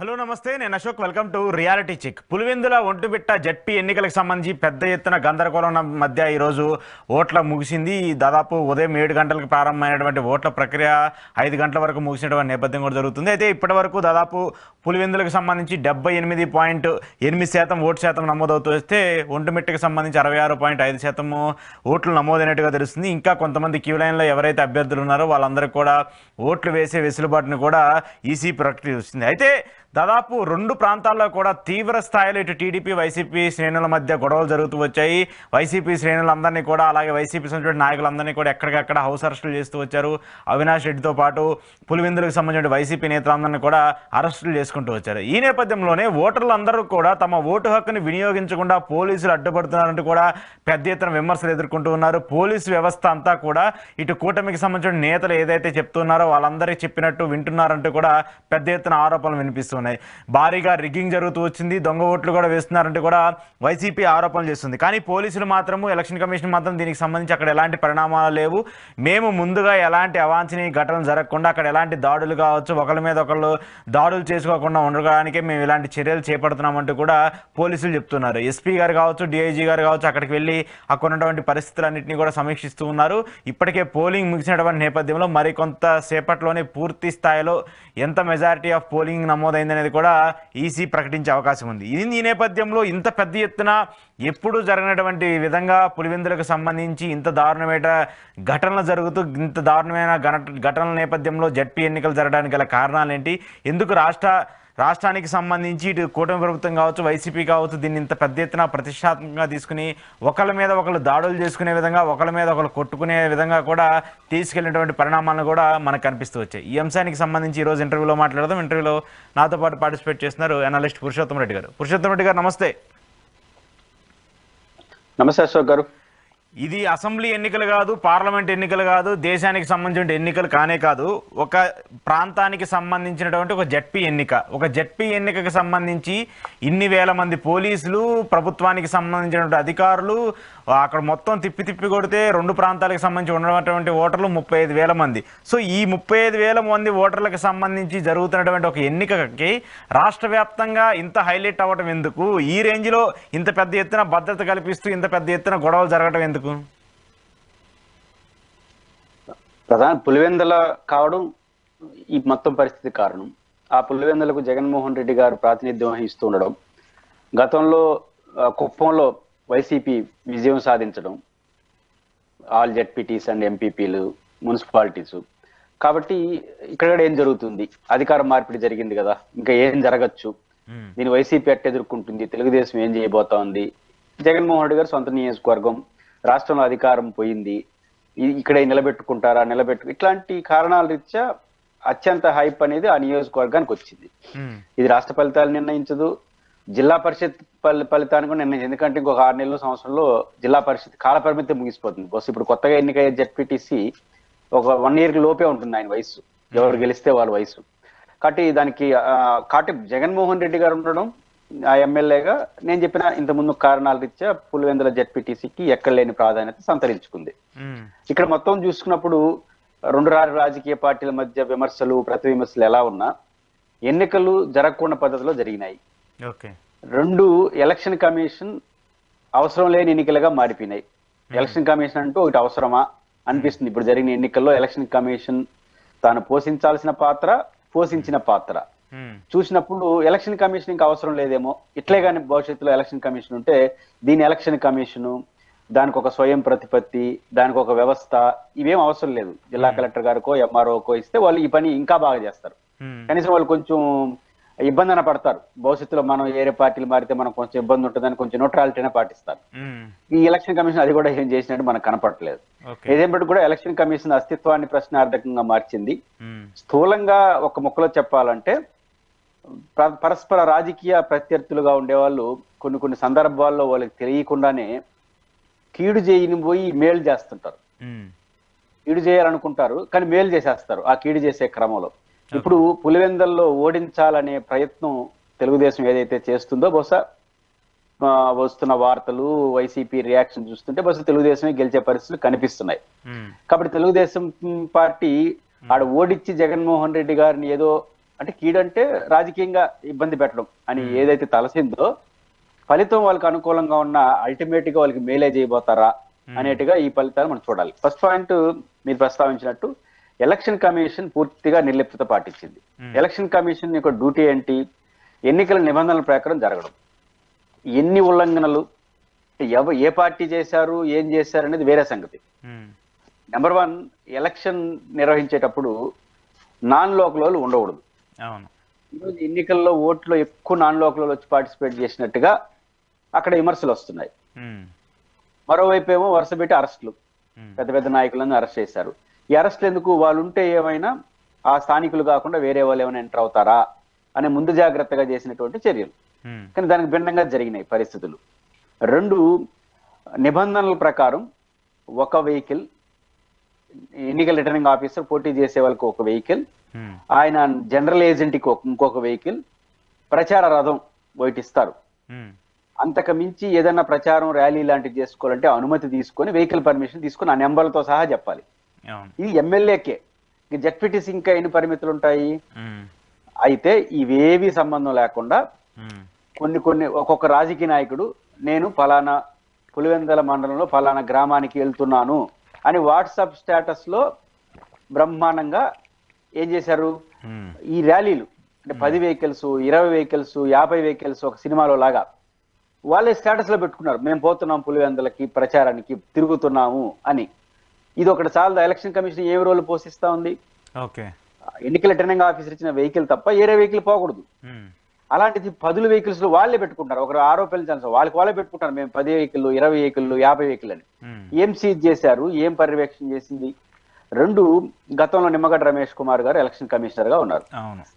Hello నమస్తే, నేను Ashok. Welcome to reality check. Pulivendula Vontimitta ZP ఎన్నికలకు సంబంధించి పెద్ద ఎత్తున గందరగోళం మధ్య ఈరోజు ఓట్ల ముగిసింది. దాదాపు ఉదయం 7 గంటలకు ప్రారంభమైనటువంటి ఓట్ల ప్రక్రియ 5 గంటల వరకు ముగిసినటువంటి నేపథ్యం కూడా జరుగుతుంది. అయితే ఇప్పటి వరకు దాదాపు పులివెందులకు సంబంధించి 78.8% ఓటు శాతం నమోదవుతూ వస్తే ఒంటుమిట్టకు సంబంధించి 66.5% ఓట్లు నమోదైనట్టుగా తెలుస్తుంది. ఇంకా కొంతమంది క్యూ లైన్లో ఎవరైతే అభ్యర్థులు ఉన్నారో వాళ్ళందరికీ కూడా ఓట్లు వేసే వెసులుబాటును కూడా ఈసీ ప్రకటిస్తుంది. అయితే దాదాపు 2 ప్రాంతాల్లో కూడా తీవ్ర స్థాయిలో ఇటు టీడీపీ వైసీపీ శ్రేణుల మధ్య గొడవలు జరుగుతూ వచ్చాయి. వైసీపీ శ్రేణులందరినీ కూడా, అలాగే వైసీపీ సంబంధించిన నాయకులందరినీ కూడా ఎక్కడికక్కడ హౌస్ అరెస్టులు చేస్తూ వచ్చారు. అవినాష్ రెడ్డితో పాటు పులివెందులకు సంబంధించిన వైసీపీ నేతలందరినీ కూడా అరెస్టులు చేసుకుంటూ వచ్చారు. ఈ నేపథ్యంలోనే ఓటర్లందరూ కూడా తమ ఓటు హక్కుని వినియోగించకుండా పోలీసులు అడ్డుపడుతున్నారంటూ కూడా పెద్ద ఎత్తున విమర్శలు ఎదుర్కొంటూ ఉన్నారు. పోలీసు వ్యవస్థ అంతా కూడా ఇటు కూటమికి సంబంధించిన నేతలు ఏదైతే చెప్తున్నారో వాళ్ళందరికీ చెప్పినట్టు వింటున్నారంటూ కూడా పెద్ద ఎత్తున ఆరోపణలు వినిపిస్తున్నాయి. భారీగా రిగ్గింగ్ జరుగుతూ వచ్చింది, దొంగ ఓట్లు కూడా వేస్తున్నారంటూ కూడా వైసీపీ ఆరోపణలు చేస్తుంది. కానీ పోలీసులు మాత్రము, ఎలక్షన్ కమిషన్ మాత్రం దీనికి సంబంధించి అక్కడ ఎలాంటి పరిణామాలు లేవు, మేము ముందుగా ఎలాంటి అవాంఛనీయ ఘటనలు జరగకుండా, అక్కడ ఎలాంటి దాడులు కావచ్చు, ఒకరి మీద ఒకళ్ళు దాడులు చేసుకోకుండా ఉండడానికే మేము ఇలాంటి చర్యలు చేపడుతున్నామంటూ కూడా పోలీసులు చెప్తున్నారు. ఎస్పీ గారు కావచ్చు, డిఐజీ గారు కావచ్చు, అక్కడికి వెళ్ళి అక్కడ ఉన్నటువంటి పరిస్థితులన్నింటినీ కూడా సమీక్షిస్తూ ఉన్నారు. ఇప్పటికే పోలింగ్ ముగిసినటువంటి నేపథ్యంలో మరికొంత సేపట్లోనే పూర్తి స్థాయిలో ఎంత మెజారిటీ ఆఫ్ పోలింగ్ నమోదైందనేది కూడా ఈసీ ప్రకటించే అవకాశం ఉంది. ఈ నేపథ్యంలో ఇంత పెద్ద ఎత్తున ఎప్పుడు జరగనటువంటి విధంగా పులివెందులకు సంబంధించి ఇంత దారుణమైన ఘటనలు జరుగుతూ, ఇంత దారుణమైన ఘటనల నేపథ్యంలో జడ్పీ ఎన్నికలు జరగడానికి గల కారణాలు ఏంటి, ఎందుకు రాష్ట్రానికి సంబంధించి ఇటు కూటమి ప్రభుత్వం కావచ్చు, వైసీపీ కావచ్చు, దీన్ని ఇంత పెద్ద ఎత్తున ప్రతిష్టాత్మకంగా తీసుకుని ఒకళ్ళ మీద ఒకళ్ళు దాడులు చేసుకునే విధంగా, ఒకళ్ళ మీద ఒకళ్ళు కొట్టుకునే విధంగా కూడా తీసుకెళ్లినటువంటి పరిణామాలను కూడా మనకు కనిపిస్తూ వచ్చాయి. ఈ అంశానికి సంబంధించి ఈరోజు ఇంటర్వ్యూలో మాట్లాడదాం. ఇంటర్వ్యూలో నాతో పాటు పార్టిసిపేట్ చేస్తున్నారు అనలిస్ట్ పురుషోత్తమ రెడ్డి గారు. పురుషోత్తమ రెడ్డి గారు, నమస్తే. నమస్తే అశోక్ గారు. ఇది అసెంబ్లీ ఎన్నికలు కాదు, పార్లమెంట్ ఎన్నికలు కాదు, దేశానికి సంబంధించిన ఎన్నికలు కానే కాదు, ఒక ప్రాంతానికి సంబంధించినటువంటి ఒక జడ్పీ ఎన్నిక. ఒక జడ్పీ ఎన్నికకు సంబంధించి ఇన్ని వేల మంది పోలీసులు, ప్రభుత్వానికి సంబంధించినటువంటి అధికారులు, అక్కడ మొత్తం తిప్పి కొడితే 2 ప్రాంతాలకు సంబంధించి ఉన్నటువంటి ఓటర్లు 35,000 మంది. సో ఈ 35,000 మంది ఓటర్లకు సంబంధించి జరుగుతున్నటువంటి ఒక ఎన్నికకి రాష్ట్ర వ్యాప్తంగా ఇంత హైలైట్ అవ్వడం ఎందుకు? ఈ రేంజ్లో ఇంత పెద్ద ఎత్తున భద్రత కల్పిస్తూ ఇంత పెద్ద ఎత్తున గొడవలు జరగడం ఎందుకు? ప్రధాన పులివెందుల కావడం ఈ మొత్తం పరిస్థితి కారణం. ఆ పులివెందులకు జగన్మోహన్ రెడ్డి గారు ప్రాతినిధ్యం వహిస్తూ ఉండడం, గతంలో కుప్పంలో వైసీపీ విజయం సాధించడం, ఆల్ జెడ్పీటీస్ అండ్ ఎంపీపీలు, మున్సిపాలిటీస్. కాబట్టి ఇక్కడ ఏం జరుగుతుంది, అధికార మార్పిడి జరిగింది కదా, ఇంకా ఏం జరగచ్చు, దీని వైసీపీ అట్ట ఎదుర్కొంటుంది, తెలుగుదేశం ఏం చేయబోతా ఉంది, జగన్మోహన్ రెడ్డి గారు సొంత నియోజకవర్గం, రాష్ట్రంలో అధికారం పోయింది, ఇక్కడే నిలబెట్టుకుంటారా, ఇట్లాంటి కారణాల రీత్యా అత్యంత హైప్ అనేది ఆ నియోజకవర్గానికి వచ్చింది. ఇది రాష్ట్ర ఫలితాలు నిర్ణయించదు, జిల్లా పరిషత్ ఫలితాన్ని కూడా నిర్ణయించదు. ఎందుకంటే ఇంకొక 6 నెలల సంవత్సరంలో జిల్లా పరిషత్ కాల పరిమితి ముగిసిపోతుంది. బస్ ఇప్పుడు కొత్తగా ఎన్నికయ్యే జెడ్పీటీసీ ఒక 1 year లోపే ఉంటుంది ఆయన వయసు, ఎవరు గెలిస్తే వాళ్ళ వయసు. కాబట్టి జగన్మోహన్ రెడ్డి గారు ఉండడం, ఆ ఎమ్మెల్యేగా నేను చెప్పిన ఇంతకుముందు కారణాల రీత్యా పులివెందుల జెడ్పీటీసీకి ఎక్కడ లేని ప్రాధాన్యత సంతరించుకుంది. ఇక్కడ మొత్తం చూసుకున్నప్పుడు 2 రాజకీయ పార్టీల మధ్య విమర్శలు, ప్రతి విమర్శలు ఎలా ఉన్నా ఎన్నికలు జరగకుండా పద్ధతిలో జరిగినాయి. 2 ఎలక్షన్ కమిషన్ అవసరం లేని ఎన్నికలుగా మారిపోయినాయి. ఎలక్షన్ కమిషన్ అంటూ ఒకటి అవసరమా అనిపిస్తుంది. ఇప్పుడు జరిగిన ఎన్నికల్లో ఎలక్షన్ కమిషన్ తాను పోషించాల్సిన పాత్ర, పోషించిన పాత్ర చూసినప్పుడు ఎలక్షన్ కమిషన్ ఇంకా అవసరం లేదేమో. ఇట్లే కానీ భవిష్యత్తులో ఎలక్షన్ కమిషన్ ఉంటే దీని ఎలక్షన్ కమిషను, దానికి ఒక స్వయం ప్రతిపత్తి, దానికి ఒక వ్యవస్థ, ఇవేం అవసరం లేదు. జిల్లా కలెక్టర్ గారికో ఎంఆర్ఓకో ఇస్తే వాళ్ళు ఈ పని ఇంకా బాగా చేస్తారు. కనీసం వాళ్ళు కొంచెం ఇబ్బంది పడతారు. భవిష్యత్తులో మనం వేరే పార్టీలు మారితే మనకు కొంచెం ఇబ్బంది ఉంటుందని కొంచెం న్యూట్రాలిటీనే పాటిస్తారు. ఈ ఎలక్షన్ కమిషన్ అది కూడా ఏం చేసినట్టు మనకు కనపడట్లేదు. ఏదేపటి కూడా ఎలక్షన్ కమిషన్ అస్తిత్వాన్ని ప్రశ్నార్థకంగా మార్చింది. స్థూలంగా ఒక ముక్కలో చెప్పాలంటే పరస్పర రాజకీయ ప్రత్యర్థులుగా ఉండేవాళ్ళు కొన్ని సందర్భాల్లో వాళ్ళకి తెలియకుండానే కీడు చేయని పోయి మేలు చేస్తుంటారు. కీడు చేయాలనుకుంటారు కానీ మేలు చేసేస్తారు ఆ కీడు చేసే క్రమంలో. ఇప్పుడు పులివెందుల్లో ఓడించాలనే ప్రయత్నం తెలుగుదేశం ఏదైతే చేస్తుందో, బహుశా వస్తున్న వార్తలు, వైసీపీ రియాక్షన్ చూస్తుంటే బహుశా తెలుగుదేశమే గెలిచే పరిస్థితులు కనిపిస్తున్నాయి. కాబట్టి తెలుగుదేశం పార్టీ ఆడ ఓడించి జగన్మోహన్ రెడ్డి గారిని ఏదో అంటే కీడంటే రాజకీయంగా ఇబ్బంది పెట్టడం అని ఏదైతే తలసిందో ఫలితం వాళ్ళకి అనుకూలంగా ఉన్న అల్టిమేట్ గా వాళ్ళకి మేలే చేయబోతారా అనేట్టుగా ఈ ఫలితాలు మనం చూడాలి. ఫస్ట్ పాయింట్ మీరు ప్రస్తావించినట్టు ఎలక్షన్ కమిషన్ పూర్తిగా నిర్లిప్తత పాటించింది. ఎలక్షన్ కమిషన్ యొక్క డ్యూటీ ఏంటి? ఎన్నికల నిబంధనల ప్రకారం జరగడం. ఎన్ని ఉల్లంఘనలు ఏ పార్టీ చేశారు, ఏం చేశారు అనేది వేరే సంగతి. నెంబర్ 1, ఎలక్షన్ నిర్వహించేటప్పుడు నాన్ లోకల్ వాళ్ళు ఉండకూడదు. ఈరోజు ఎన్నికల్లో ఓట్లో ఎక్కువ నాన్ లోకల్ వచ్చి పార్టిసిపేట్ చేసినట్టుగా అక్కడ విమర్శలు వస్తున్నాయి. మరోవైపు ఏమో వరుస పెట్టి అరెస్టులు, పెద్ద పెద్ద నాయకులను అరెస్ట్ చేశారు. ఈ అరెస్టులు ఎందుకు? వాళ్ళు ఉంటే ఏమైనా ఆ స్థానికులు కాకుండా వేరే వాళ్ళు ఏమైనా ఎంటర్ అవుతారా అనే ముందు జాగ్రత్తగా చేసినటువంటి చర్యలు. కానీ దానికి భిన్నంగా జరిగినాయి పరిస్థితులు. 2, నిబంధనల ప్రకారం ఒక వెహికల్, ఎన్నికల రిటర్నింగ్ ఆఫీసర్ పోటీ చేసే వాళ్ళకి ఒక వెహికల్, ఆయన జనరల్ ఏజెంట్కి ఇంకొక వెహికల్, ప్రచార రథం ఒకటి ఇస్తారు. అంతకు మించి ఏదైనా ప్రచారం ర్యాలీ లాంటివి చేసుకోవాలంటే అనుమతి తీసుకొని వెహికల్ పర్మిషన్ తీసుకొని ఆ నెంబర్లతో సహా చెప్పాలి. ఇది ఎమ్మెల్యేకే. జెడ్పీటీసీ ఇంకా ఎన్ని పరిమితులు ఉంటాయి? అయితే ఇవేవి సంబంధం లేకుండా కొన్ని ఒక్కొక్క రాజకీయ నాయకుడు నేను ఫలానా పులివెందుల మండలంలో ఫలానా గ్రామానికి వెళ్తున్నాను అని వాట్సాప్ స్టేటస్ లో బ్రహ్మాండంగా ఏం చేశారు? ఈ ర్యాలీలు అంటే 10 వెహికల్స్, 20 వెహికల్స్, 50 వెహికల్స్ ఒక సినిమాలో లాగా వాళ్ళే స్టేటస్ లో పెట్టుకున్నారు, మేము పోతున్నాం పులివెందులకి ప్రచారానికి తిరుగుతున్నాము అని. ఇది ఒకటి చాలా. ఎలక్షన్ కమిషన్ ఏ రోల్ పోషిస్తా ఉంది? ఎన్నికల రిటర్నింగ్ ఆఫీసర్ ఇచ్చిన వెహికల్ తప్ప ఏరే వెహికల్ పోకూడదు. అలాంటిది 10 వెహికల్స్ లో వాళ్ళే పెట్టుకుంటారు. ఒకరు ఆరోపణలు వాళ్ళే పెట్టుకుంటారు, మేము 10 వెహికల్, 20 వెహికల్, 50 వెహికల్ అని. ఏం సీజ్ చేశారు? ఏం పర్యవేక్షణ చేసింది? 2, గతంలో నిమ్మగడ్డ రమేష్ కుమార్ గారు ఎలక్షన్ కమిషనర్ గా ఉన్నారు.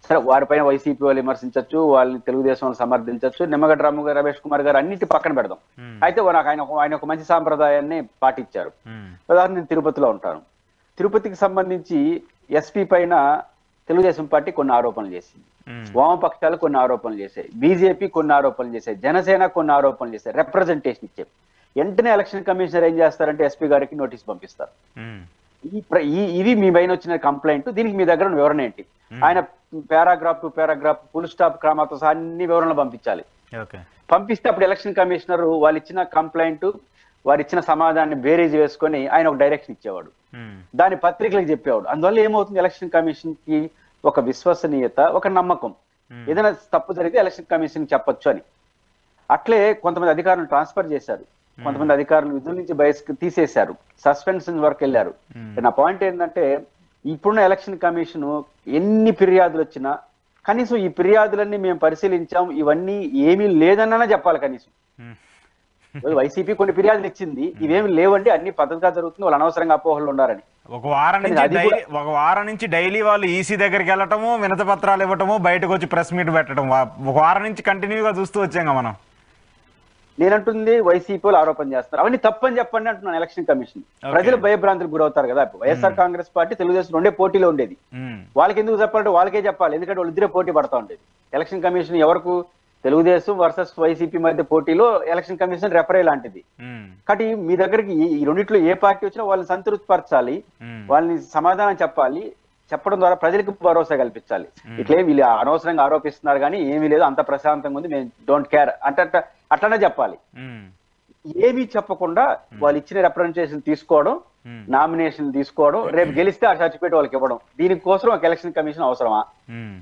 సరే, వారిపైన వైసీపీ వాళ్ళు విమర్శించవచ్చు, వాళ్ళని తెలుగుదేశం వాళ్ళు సమర్థించవచ్చు. నిమ్మగడ్డ రమేష్ కుమార్ గారు అన్నిటి పక్కన పెడదాం. అయితే ఆయన ఒక మంచి సాంప్రదాయాన్ని పాటించారు. ఉదాహరణ, నేను తిరుపతిలో ఉంటాను. తిరుపతికి సంబంధించి ఎస్పీ పైన తెలుగుదేశం పార్టీ కొన్ని ఆరోపణలు చేసింది, వామపక్షాలు కొన్ని ఆరోపణలు చేశాయి, బీజేపీ కొన్ని ఆరోపణలు చేశాయి, జనసేన కొన్ని ఆరోపణలు చేశాయి, రిప్రజెంటేషన్ ఇచ్చాయి. వెంటనే ఎలక్షన్ కమిషనర్ ఏం చేస్తారంటే ఎస్పీ గారికి నోటీస్ పంపిస్తారు. ఇవి మీ పైన వచ్చిన కంప్లైంట్, దీనికి మీ దగ్గర వివరణ ఏంటి? ఆయన paragraph to paragraph, full stop, క్రమాతో సహా అన్ని వివరణలు పంపించాలి. పంపిస్తే అప్పుడు ఎలక్షన్ కమిషనర్ వాళ్ళు ఇచ్చిన కంప్లైంట్, వారు ఇచ్చిన సమాధానాన్ని బేరీజ్ వేసుకొని ఆయన ఒక డైరెక్షన్ ఇచ్చేవాడు, దాని పత్రికలకు చెప్పేవాడు. అందువల్ల ఏమవుతుంది? ఎలక్షన్ కమిషన్ కి ఒక విశ్వసనీయత, ఒక నమ్మకం. ఏదైనా తప్పు జరిగితే ఎలక్షన్ కమిషన్ చెప్పొచ్చు అని. అట్లే కొంతమంది అధికారులను ట్రాన్స్ఫర్ చేశారు, కొంతమంది అధికారులు విధుల నుంచి బయటకు తీసేశారు, సస్పెన్షన్ వరకు వెళ్ళారు. నా పాయింట్ ఏంటంటే, ఇప్పుడున్న ఎలక్షన్ కమిషన్ ఎన్ని ఫిర్యాదులు వచ్చినా కనీసం ఈ ఫిర్యాదులన్నీ మేము పరిశీలించాం, ఇవన్నీ ఏమీ లేదన్నా చెప్పాలి కనీసం. వైసీపీ కొన్ని ఫిర్యాదులు ఇచ్చింది, ఇవేమి లేవండి, అన్ని పద్ధతిగా జరుగుతుంది, వాళ్ళు అనవసరంగా అపోహలు ఉండారని. ఒక వారం నుంచి డైలీ వాళ్ళు ఈసీ దగ్గరికి వెళ్ళటము, వినతి పత్రాలు ఇవ్వటము, బయటకు వచ్చి ప్రెస్ మీట్ పెట్టడం, ఒక వారం నుంచి కంటిన్యూగా చూస్తూ వచ్చాం మనం. నేనంటుంది వైసీపీ వాళ్ళు ఆరోపణ చేస్తారు, అవన్నీ తప్పని చెప్పండి అంటున్నాను. ఎలక్షన్ కమిషన్ ప్రజలు భయభ్రాంతులకు గురవుతారు కదా. వైఎస్ఆర్ కాంగ్రెస్ పార్టీ, తెలుగుదేశం రెండే పోటీలో ఉండేది. వాళ్ళకి ఎందుకు చెప్పాలంటే వాళ్ళకే చెప్పాలి, ఎందుకంటే వాళ్ళిద్దరే పోటీ పడతా ఉండేది. ఎలక్షన్ కమిషన్ ఎవరికి? తెలుగుదేశం వర్సెస్ వైసీపీ మధ్య పోటీలో ఎలక్షన్ కమిషన్ రెఫరీ లాంటిది. కాబట్టి మీ దగ్గరికి ఈ రెండిట్లో ఏ పార్టీ వచ్చినా వాళ్ళని సంతృప్తి పరచాలి, వాళ్ళని సమాధానం చెప్పాలి, చెప్పడం ద్వారా ప్రజలకు భరోసా కల్పించాలి. ఇట్లే వీళ్ళు అనవసరంగా ఆరోపిస్తున్నారు కానీ ఏమీ లేదు, అంత ప్రశాంతంగా ఉంది, మేము డోంట్ కేర్ అట్లనే చెప్పాలి. ఏమీ చెప్పకుండా వాళ్ళు ఇచ్చిన రిప్రజెంటేషన్ తీసుకోవడం, నామినేషన్ తీసుకోవడం, రేపు గెలిస్తే ఆ సర్టిఫికేట్ వాళ్ళకి ఇవ్వడం, దీనికోసం ఒక ఎలక్షన్ కమిషన్ అవసరమా?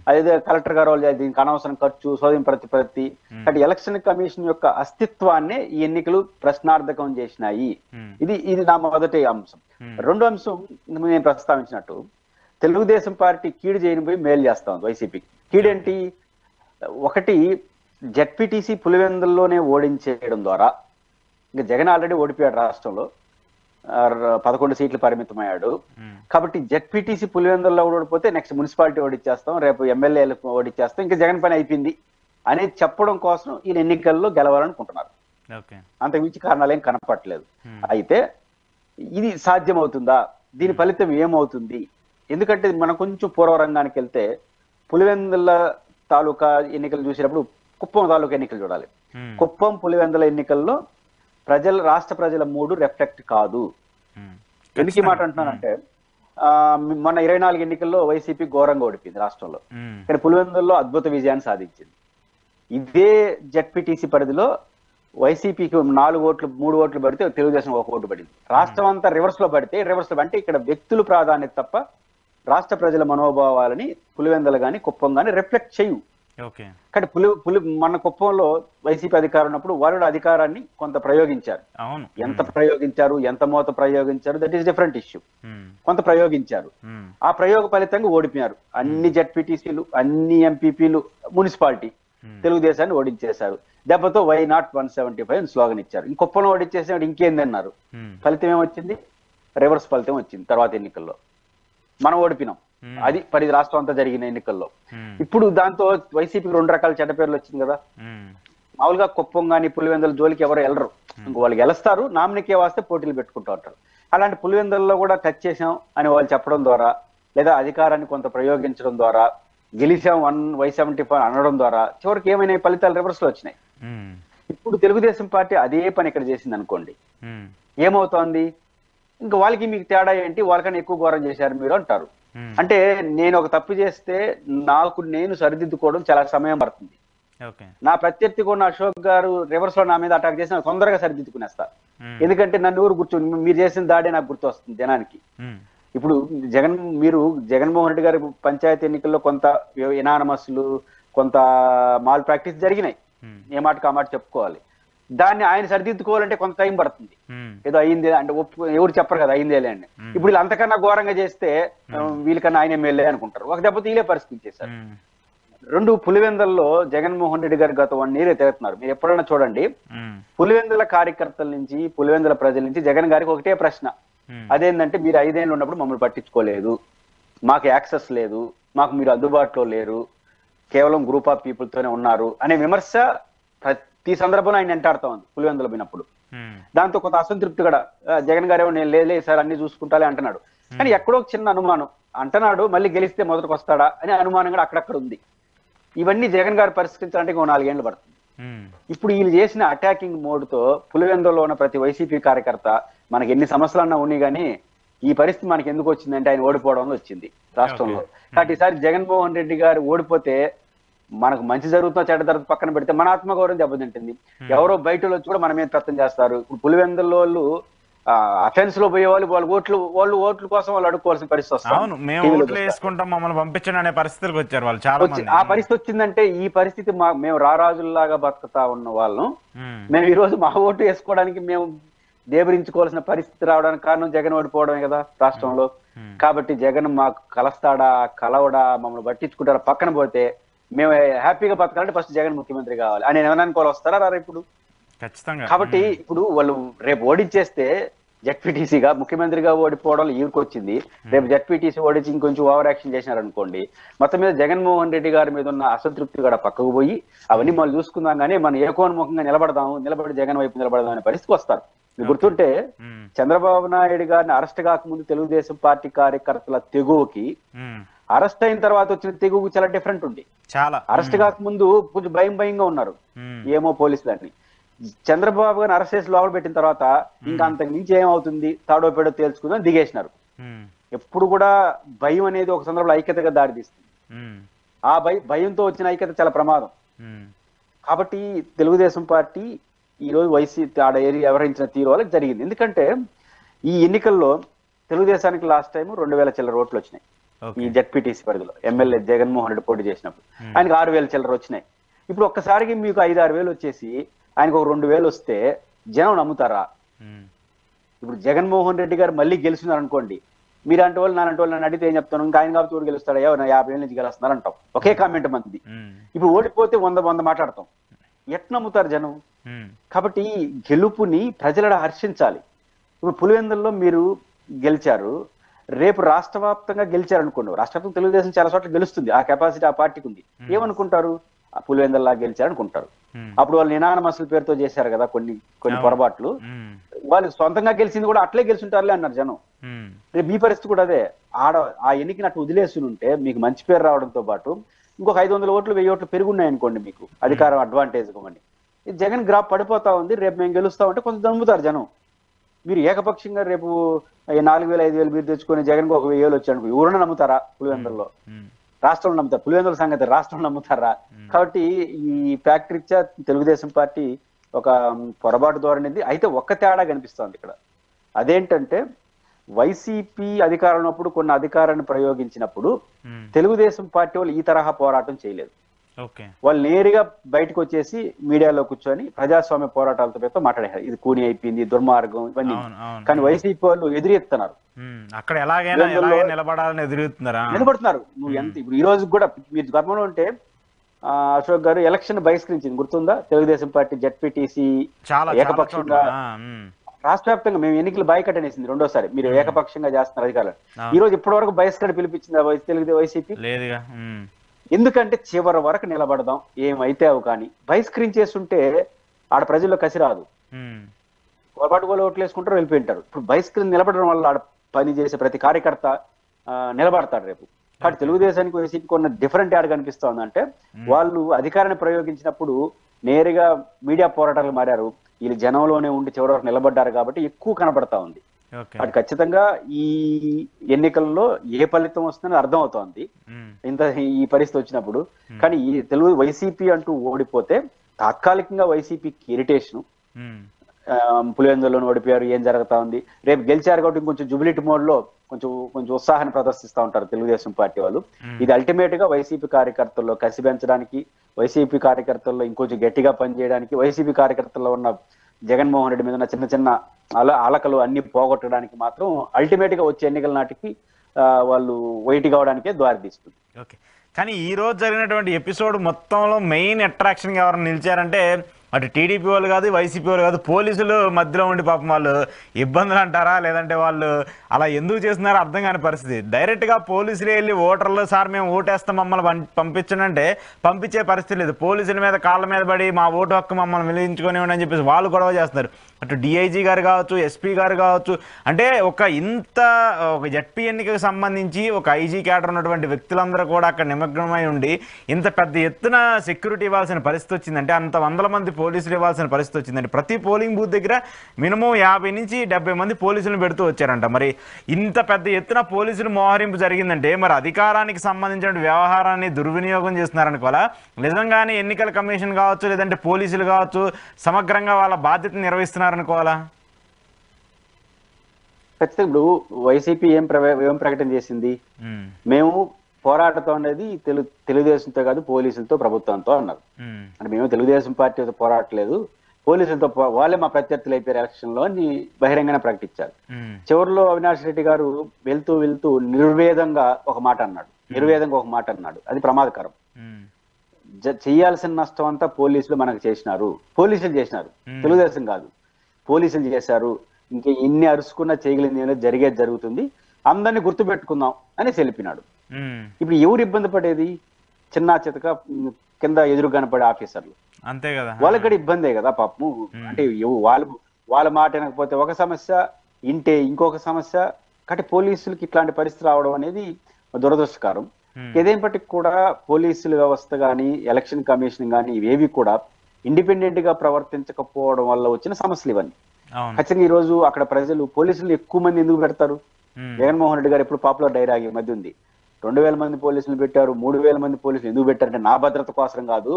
అదే కలెక్టర్ గారు దీనికి అనవసరం ఖర్చు, శోధన ప్రతిపత్తి. అంటే ఎలక్షన్ కమిషన్ యొక్క అస్తిత్వాన్ని ఈ ఎన్నికలు ప్రశ్నార్థకం చేసినాయి. ఇది నా మొదటి అంశం. రెండో అంశం నేను ప్రస్తావించినట్టు, తెలుగుదేశం పార్టీ కీడు చేయని పోయి మేలు చేస్తా ఉంది వైసీపీ. కీడేంటి? ఒకటి, జెడ్పీటీసీ పులివెందుల్లోనే ఓడించేయడం ద్వారా, ఇంకా జగన్ ఆల్రెడీ ఓడిపోయాడు, రాష్ట్రంలో 11 సీట్లు పరిమితమయ్యాడు. కాబట్టి జెడ్పీటీసీ పులివెందుల్లో ఓడిపోతే నెక్స్ట్ మున్సిపాలిటీ ఓడిచ్చేస్తాం, రేపు ఎమ్మెల్యేలు ఓడిచ్చేస్తాం, ఇంకా జగన్ పని అయిపోయింది అనేది చెప్పడం కోసం ఈ ఎన్నికల్లో గెలవాలనుకుంటున్నారు. అంతకు మించి కారణాలు ఏం కనపట్లేదు. అయితే ఇది సాధ్యమవుతుందా? దీని ఫలితం ఏమవుతుంది? ఎందుకంటే మనం కొంచెం పూర్వరంగానికి వెళ్తే పులివెందుల తాలూకా ఎన్నికలు చూసినప్పుడు కుప్పం తాలూకా ఎన్నికలు చూడాలి. కుప్పం పులివెందుల ఎన్నికల్లో రాష్ట్ర ప్రజల మూడు రిఫ్లెక్ట్ కాదు. ఎందుకు ఈ మాట అంటున్నానంటే, మొన్న 24 ఎన్నికల్లో వైసీపీ ఘోరంగా ఓడిపోయింది రాష్ట్రంలో. కానీ పులివెందుల్లో అద్భుత విజయాన్ని సాధించింది. ఇదే జెడ్పీటీసీ పరిధిలో వైసీపీకి 4 ఓట్లు 3 ఓట్లు పడితే తెలుగుదేశం 1 ఓటు పడింది. రాష్ట్రం అంతా రివర్స్ లో పడితే అంటే ఇక్కడ వ్యక్తులు ప్రాధాన్యత తప్ప రాష్ట్ర ప్రజల మనోభావాలని పులివెందులు గాని కుప్పం గాని రిఫ్లెక్ట్ చేయు. కానీ మన కుప్పంలో వైసీపీ అధికారం ఉన్నప్పుడు వాళ్ళు అధికారాన్ని కొంత ప్రయోగించారు. ఎంత ప్రయోగించారు, ఎంత మోత ప్రయోగించారు, దట్ ఈస్ డిఫరెంట్ ఇష్యూ. కొంత ప్రయోగించారు. ఆ ప్రయోగ ఫలితంగా ఓడిపోయారు. అన్ని జెడ్పీటీసీలు, అన్ని ఎంపీపీలు, మున్సిపాలిటీ తెలుగుదేశాన్ని ఓడించేశారు. దెబ్బతో వై నాట్ 175 స్లోగన్ ఇచ్చారు. ఇంకొప్పను ఓడించేసాడు, ఇంకేందన్నారు. ఫలితం ఏమొచ్చింది? రివర్స్ ఫలితం వచ్చింది. తర్వాత ఎన్నికల్లో మనం ఓడిపినాం. అది 10 రాష్ట్రం అంతా జరిగిన ఎన్నికల్లో. ఇప్పుడు దాంతో వైసీపీకి 2 రకాల చెడ్డ పేర్లు వచ్చింది కదా. మామూలుగా కుప్పం గాని పులివెందుల జోలికి ఎవరు వెళ్ళరు. వాళ్ళు గెలుస్తారు, నామినీకే వస్తే పోటీలు పెట్టుకుంటూ ఉంటారు. అలాంటి పులివెందుల్లో కూడా టచ్ చేసాం అని వాళ్ళు చెప్పడం ద్వారా, లేదా అధికారాన్ని కొంత ప్రయోగించడం ద్వారా, గెలిచాం 1/75 అనడం ద్వారా చివరికి ఏమైనా ఫలితాలు రివర్స్ లో వచ్చినాయి. ఇప్పుడు తెలుగుదేశం పార్టీ అదే పని ఇక్కడ చేసింది అనుకోండి, ఏమవుతోంది? ఇంకా వాళ్ళకి మీకు తేడా ఏంటి, వాళ్ళకన్నా ఎక్కువ ఘోరం చేశారు మీరు అంటారు. అంటే నేను ఒక తప్పు చేస్తే నేను సరిదిద్దుకోవడం చాలా సమయం పడుతుంది. నా ప్రత్యర్థి కూడా అశోక్ గారు రివర్స్ లో నా మీద అటాక్ చేసి తొందరగా సరిదిద్దుకునేస్తా. ఎందుకంటే నన్ను ఊరు మీరు చేసిన దాడే నాకు గుర్తు వస్తుంది జనానికి. ఇప్పుడు జగన్మోహన్ రెడ్డి గారి పంచాయతీ ఎన్నికల్లో కొంత ఎనానమస్లు, కొంత మాల్ ప్రాక్టీస్ జరిగినాయి. ఏ మాటకు ఆ మాట చెప్పుకోవాలి. దాన్ని ఆయన సరిదిద్దుకోవాలంటే కొంత టైం పడుతుంది. ఏదో అయిందే అంటే ఎవరు చెప్పరు కదా అయిందేలే అని. ఇప్పుడు వీళ్ళు అంతకన్నా ఘోరంగా చేస్తే వీళ్ళకన్నా ఆయన ఎమ్మెల్యే అనుకుంటారు. ఒక దెబ్బ తీలే పరిస్థితి చేశారు. 2 పులివెందుల్లో జగన్మోహన్ రెడ్డి గారి గత 1 year తిరుగుతున్నారు. మీరు ఎప్పుడైనా చూడండి, పులివెందుల కార్యకర్తల నుంచి, పులివెందుల ప్రజల నుంచి జగన్ గారికి ఒకటే ప్రశ్న. అదేంటంటే, మీరు 5 ఏళ్ళు ఉన్నప్పుడు మమ్మల్ని పట్టించుకోలేదు, మాకు యాక్సెస్ లేదు, మాకు మీరు అందుబాటులో లేరు, కేవలం గ్రూప్ ఆఫ్ పీపుల్ తోనే ఉన్నారు అనే విమర్శ ప్రతి సందర్భంలో ఆయన వెంటాడుతా ఉంది పులివెందులు పోయినప్పుడు. దాంతో కొంత అసంతృప్తి కూడా, జగన్ గారు ఏమో నేను లేదు సార్ అన్ని చూసుకుంటాలే అంటున్నాడు. కానీ ఎక్కడో చిన్న అనుమానం అంటున్నాడు, మళ్ళీ గెలిస్తే మొదటికి వస్తాడా అనే అనుమానం కూడా అక్కడక్కడ ఉంది. ఇవన్నీ జగన్ గారు పరిష్కరించాలంటే ఇంకో 4 ఏళ్ళు పడుతుంది. ఇప్పుడు వీళ్ళు చేసిన అటాకింగ్ మోడ్ తో పులివెందుల్లో ఉన్న ప్రతి వైసీపీ కార్యకర్త, మనకి ఎన్ని సమస్యలన్నా ఉన్నాయి కానీ ఈ పరిస్థితి మనకి ఎందుకు వచ్చిందంటే ఆయన ఓడిపోవడం వచ్చింది రాష్ట్రంలో. కాబట్టి ఈసారి జగన్మోహన్ రెడ్డి గారు ఓడిపోతే మనకు మంచి జరుగుతున్న చెడ్డ జరుగుతుంది పక్కన పెడితే మన ఆత్మగౌరవం దెబ్బతింటుంది. ఎవరో బయట వచ్చి కూడా మన మీద ప్రయత్నం చేస్తారు. ఇప్పుడు పులివెందుల్లో వాళ్ళు అఫెన్స్ లో పోయే వాళ్ళు ఓట్ల కోసం వాళ్ళు అడుక్కోవాల్సిన పరిస్థితి వస్తుంది. మమ్మల్ని పంపించండి అనే పరిస్థితులకు వచ్చారు వాళ్ళు చాలా మంది. ఆ పరిస్థితి వచ్చిందంటే ఈ పరిస్థితి మేము రారాజుల్లాగా బతుకుతా ఉన్న వాళ్ళం మేము ఈ రోజు మా ఓటు వేసుకోవడానికి మేము దేబరించుకోవాల్సిన పరిస్థితి రావడానికి కారణం జగన్ ఓడిపోవడమే కదా రాష్ట్రంలో. కాబట్టి జగన్ మాకు కలవడా, మమ్మల్ని పట్టించుకుంటారా పక్కన పోతే మేము హ్యాపీగా బతకాలంటే ఫస్ట్ జగన్ ముఖ్యమంత్రి కావాలి అని ఏమైనా అనుకోవాలి. వస్తారా రారా ఇప్పుడు? ఖచ్చితంగా. కాబట్టి ఇప్పుడు వాళ్ళు రేపు ఓడించేస్తే జెడ్పీటీసీగా ముఖ్యమంత్రిగా ఓడిపోవడం ఈరుకొచ్చింది. రేపు జెడ్పీటీసీ ఓడించి ఇంకొంచెం ఓవర్ యాక్షన్ చేసినారనుకోండి, మొత్తం మీద జగన్మోహన్ రెడ్డి గారి మీద ఉన్న అసంతృప్తి కూడా పక్కకు పోయి అవన్నీ మనం చూసుకుందాం కానీ మనం ఏకోన్ముఖంగా నిలబడి జగన్ వైపు నిలబడదాం అనే పరిస్థితికి వస్తారు. గుర్తుంటే చంద్రబాబు నాయుడు గారిని అరెస్ట్ కాకముందు తెలుగుదేశం పార్టీ కార్యకర్తల తెగువకి, అరెస్ట్ అయిన తర్వాత వచ్చిన తెగువకు చాలా డిఫరెంట్ ఉంది. అరెస్ట్ కాకముందు కొంచెం భయంగా ఉన్నారు ఏమో పోలీసులని. చంద్రబాబు గారిని అరెస్ట్ చేసి లోపల పెట్టిన తర్వాత ఇంకా అంతకు మించి ఏమవుతుంది తాడో పేడో తేల్చుకుందని దిగేసినారు. ఎప్పుడు కూడా భయం అనేది ఒక సందర్భంలో ఐక్యతగా దారితీస్తుంది. ఆ భయంతో వచ్చిన ఐక్యత చాలా ప్రమాదం. కాబట్టి తెలుగుదేశం పార్టీ ఈ రోజు వైసీపీ వ్యవహరించిన తీరు వాళ్ళకి జరిగింది. ఎందుకంటే ఈ ఎన్నికల్లో తెలుగుదేశానికి లాస్ట్ టైం 2000 చిల్లర ఓట్లు వచ్చినాయి. ఈ జెడ్పీటీసీ పరిధిలో ఎమ్మెల్యే జగన్మోహన్ రెడ్డి పోటీ చేసినప్పుడు ఆయనకు 6000 చిల్లర వచ్చినాయి. ఇప్పుడు ఒక్కసారికి మీకు 5-6 వేలు వచ్చేసి ఆయనకు ఒక 2000 వస్తే జనం నమ్ముతారా? ఇప్పుడు జగన్మోహన్ రెడ్డి గారు మళ్ళీ గెలుస్తున్నారు అనుకోండి, మీరంటే వాళ్ళు నాలంటే వాళ్ళు నన్ను అడిగితే ఏం చెప్తాను, ఇంకా ఆయన కాబట్టి ఊరు గెలుస్తాడా, 50 ఏళ్ళ నుంచి గెలుస్తున్నారు అంటాం, ఒకే కామెంట్ మంది. ఇప్పుడు ఓడిపోతే 100 మాట్లాడతాం. ఎట్ నమ్ముతారు జనం? కాబట్టి గెలుపుని ప్రజల హర్షించాలి. ఇప్పుడు పులివెందుల్లో మీరు గెలిచారు, రేపు రాష్ట్ర వ్యాప్తంగా గెలిచారు అనుకోండి, రాష్ట్ర వ్యాప్తంగా తెలుగుదేశం చాలా చోట్ల గెలుస్తుంది, ఆ కెపాసిటీ ఆ పార్టీకి ఉంది. ఏమనుకుంటారు? పులివెందుల్లా గెలిచారనుకుంటారు. అప్పుడు వాళ్ళు నినానమస్ల పేరుతో చేశారు కదా కొన్ని పొరపాట్లు, వాళ్ళు సొంతంగా గెలిచింది కూడా అట్లే గెలుచుంటారులే అన్నారు జనం. రేపు మీ పరిస్థితి కూడా అదే. ఆ ఎన్నికని అట్లా వదిలేసి ఉంటే మీకు మంచి పేరు రావడంతో పాటు ఇంకొక 500 ఓట్లు 1000 ఓట్లు పెరుగున్నాయి అనుకోండి, మీకు అధికారం అడ్వాంటేజ్ అని జగన్ గ్రాఫ్ పడిపోతా ఉంది. రేపు మేము గెలుస్తా ఉంటే కొంచెం నమ్ముతారు జనం. మీరు ఏకపక్షంగా రేపు 4,000 5,000 మీరు తెచ్చుకొని జగన్కి 1,000 వచ్చాడు, ఎవరైనా నమ్ముతారా? పులివెందుల్లో రాష్ట్రంలో నమ్ముతారు, పులివెందుల సంగతి రాష్ట్రంలో నమ్ముతారా? కాబట్టి ఈ ఫ్యాక్టరీ రీత్యా తెలుగుదేశం పార్టీ ఒక పొరపాటు ధోరణిది. అయితే ఒక్క తేడా కనిపిస్తోంది ఇక్కడ. అదేంటంటే వైసీపీ అధికారంలో ఉన్నప్పుడు కొన్ని అధికారాన్ని ప్రయోగించినప్పుడు తెలుగుదేశం పార్టీ వాళ్ళు ఈ తరహా పోరాటం చేయలేదు. వాళ్ళు నేరుగా బయటకు వచ్చేసి మీడియాలో కూర్చొని ప్రజాస్వామ్య పోరాటాలతో మాట్లాడారు, ఇది కూని అయిపోయింది, దుర్మార్గం, ఇవన్నీ. కానీ వైసీపీ వాళ్ళు ఎదురెత్తున్నారు, అక్కడ ఎలాగైనా నిలబడాలని నిలబడుతున్నారు. నువ్వు ఎంత ఇప్పుడు ఈ రోజు కూడా మీరు గమనం ఉంటే అశోక్ గారు ఎలక్షన్ బహిష్కరించింది గుర్తుందా? తెలుగుదేశం పార్టీ జెడ్పీటీసీ ఏకపక్షంగా రాష్ట్ర వ్యాప్తంగా మేము ఎన్నికలు బాయ్కట్ అనేసింది రెండోసారి. మీరు ఏకపక్షంగా చేస్తున్నారు అధికారులు. ఈ రోజు ఇప్పటి వరకు బహిష్కరణ పిలిపించింది వైసీపీ. ఎందుకంటే చివరి వరకు నిలబడదాం, ఏమైతే అవు. కానీ బహిష్కరించేస్తుంటే ఆడ ప్రజల్లో కసి రాదు, పొరపాటు కూడా ఓట్లు వేసుకుంటారు, వెళ్ళిపోయింటారు. ఇప్పుడు బహిష్కరణ నిలబడడం వల్ల ఆడ పని చేసే ప్రతి కార్యకర్త నిలబడతాడు రేపు. కాబట్టి తెలుగుదేశానికి వైసీపీకి ఉన్న డిఫరెంట్ యాడ్ కనిపిస్తోందంటే వాళ్ళు అధికారాన్ని ప్రయోగించినప్పుడు నేరుగా మీడియా పోరాటాలు మారారు, వీళ్ళు జనంలోనే ఉండి చివరి వరకు నిలబడ్డారు కాబట్టి ఎక్కువ కనబడతా ఉంది. అటు ఖచ్చితంగా ఈ ఎన్నికల్లో ఏ ఫలితం వస్తుందని అర్థం అవుతోంది ఇంత ఈ పరిస్థితి వచ్చినప్పుడు. కానీ ఈ తెలుగు వైసీపీ అంటూ ఓడిపోతే తాత్కాలికంగా వైసీపీకి ఇరిటేషన్, పులివెందులలో ఓడిపోయారు, ఏం జరుగుతా ఉంది, రేపు గెలిచారు కాబట్టి ఇంకొంచెం జుబిలిటీ మోడ్ లో కొంచెం ఉత్సాహాన్ని ప్రదర్శిస్తూ ఉంటారు తెలుగుదేశం పార్టీ వాళ్ళు. ఇది అల్టిమేట్ గా వైసీపీ కార్యకర్తల్లో కసి పెంచడానికి, వైసీపీ కార్యకర్తల్లో ఇంకొంచెం గట్టిగా పనిచేయడానికి, వైసీపీ కార్యకర్తల్లో ఉన్న జగన్మోహన్ రెడ్డి మీద ఉన్న చిన్న చిన్న అలకలు అన్ని పోగొట్టడానికి మాత్రం అల్టిమేట్ గా వచ్చే ఎన్నికల నాటికి వాళ్ళు వైట్ కావడానికే దారి తీస్తుంది. ఓకే, కానీ ఈ రోజు జరిగినటువంటి ఎపిసోడ్ మొత్తంలో మెయిన్ అట్రాక్షన్ ఎవరైనా నిలిచారంటే అటు టీడీపీ వాళ్ళు కాదు, వైసీపీ వాళ్ళు కాదు, పోలీసులు మధ్యలో ఉండి పాపం వాళ్ళు ఇబ్బందులు అంటారా లేదంటే వాళ్ళు అలా ఎందుకు చేస్తున్నారో అర్థం కాని పరిస్థితి. డైరెక్ట్గా పోలీసులు వెళ్ళి ఓటర్లు సార్ మేము ఓటేస్తాం మమ్మల్ని పంపించనంటే పంపించే పరిస్థితి లేదు. పోలీసుల మీద కాళ్ళ మీద పడి మా ఓటు హక్కు మమ్మల్ని వినియోగించుకొని అని చెప్పేసి వాళ్ళు గొడవ చేస్తున్నారు. అటు డిఐజీ గారు కావచ్చు, ఎస్పీ గారు కావచ్చు, అంటే ఒక జడ్పీ ఎన్నికకు సంబంధించి ఒక ఐజీ క్యాడర్ ఉన్నటువంటి వ్యక్తులందరూ కూడా అక్కడ నిమగ్నమై ఉండి ఇంత పెద్ద ఎత్తున సెక్యూరిటీ ఇవ్వాల్సిన పరిస్థితి వచ్చిందంటే, అంత వందల మంది పోలీసులు ఇవ్వాల్సిన పరిస్థితి వచ్చిందండి. ప్రతి పోలింగ్ బూత్ దగ్గర మినిమం 50 నుంచి 70 మంది పోలీసులను పెడుతూ వచ్చారంట. మరి ఇంత పెద్ద ఎత్తున పోలీసులు మోహరింపు జరిగిందంటే మరి అధికారానికి సంబంధించిన వ్యవహారాన్ని దుర్వినియోగం చేస్తున్నారనుకోవాలా, నిజంగానే ఎన్నికల కమిషన్ కావచ్చు లేదంటే పోలీసులు కావచ్చు సమగ్రంగా వాళ్ళ బాధ్యతను నిర్వహిస్తున్నారనుకోవాలా? ఖచ్చితంగా ఇప్పుడు వైసీపీ ఏం ప్రకటన చేసింది, మేము పోరాటంతో అనేది తెలుగుదేశంతో కాదు పోలీసులతో ప్రభుత్వంతో అన్నారు. అంటే మేము తెలుగుదేశం పార్టీతో పోరాటలేదు, పోలీసులతో వాళ్ళే మా ప్రత్యర్థులు అయిపోయారు ఎలక్షన్ లో అని బహిరంగంగా ప్రకటించారు. చివరిలో అవినాష్ రెడ్డి గారు వెళ్తూ నిర్వేదంగా ఒక మాట అన్నాడు, అది ప్రమాదకరం. చేయాల్సిన నష్టం అంతా పోలీసులు మనకు చేసినారు, తెలుగుదేశం కాదు, పోలీసులు చేశారు, ఇంకా ఎన్ని అరుచుకున్నా చేయగలిగింది జరిగేది జరుగుతుంది, అందరినీ గుర్తుపెట్టుకుందాం అని తెలిపినాడు. ఇప్పుడు ఎవరు ఇబ్బంది పడేది? చిన్న చితక కింద ఎదురు కనపడే ఆఫీసర్లు, అంతే కదా, వాళ్ళకి కూడా ఇబ్బందే కదా పాపము. అంటే వాళ్ళ మాట వినకపోతే ఒక సమస్య, ఇంటే ఇంకొక సమస్య. కాబట్టి పోలీసులకి ఇట్లాంటి పరిస్థితి రావడం అనేది దురదృష్టకరం. ఏదేపటికి కూడా పోలీసుల వ్యవస్థ కానీ ఎలక్షన్ కమిషన్ కానీ ఇవేవి కూడా ఇండిపెండెంట్ గా ప్రవర్తించకపోవడం వల్ల వచ్చిన సమస్యలు ఇవన్నీ. ఖచ్చితంగా ఈ రోజు అక్కడ ప్రజలు పోలీసులు ఎక్కువ మంది ఎందుకు పెడతారు? జగన్మోహన్ రెడ్డి గారు ఎప్పుడు పాపులర్ డైలాగ్ ఈ మధ్య ఉంది, 2,000 మంది పోలీసులు పెట్టారు, 3,000 మంది పోలీసులు ఎందుకు పెట్టారంటే నా భద్రత కోసం కాదు,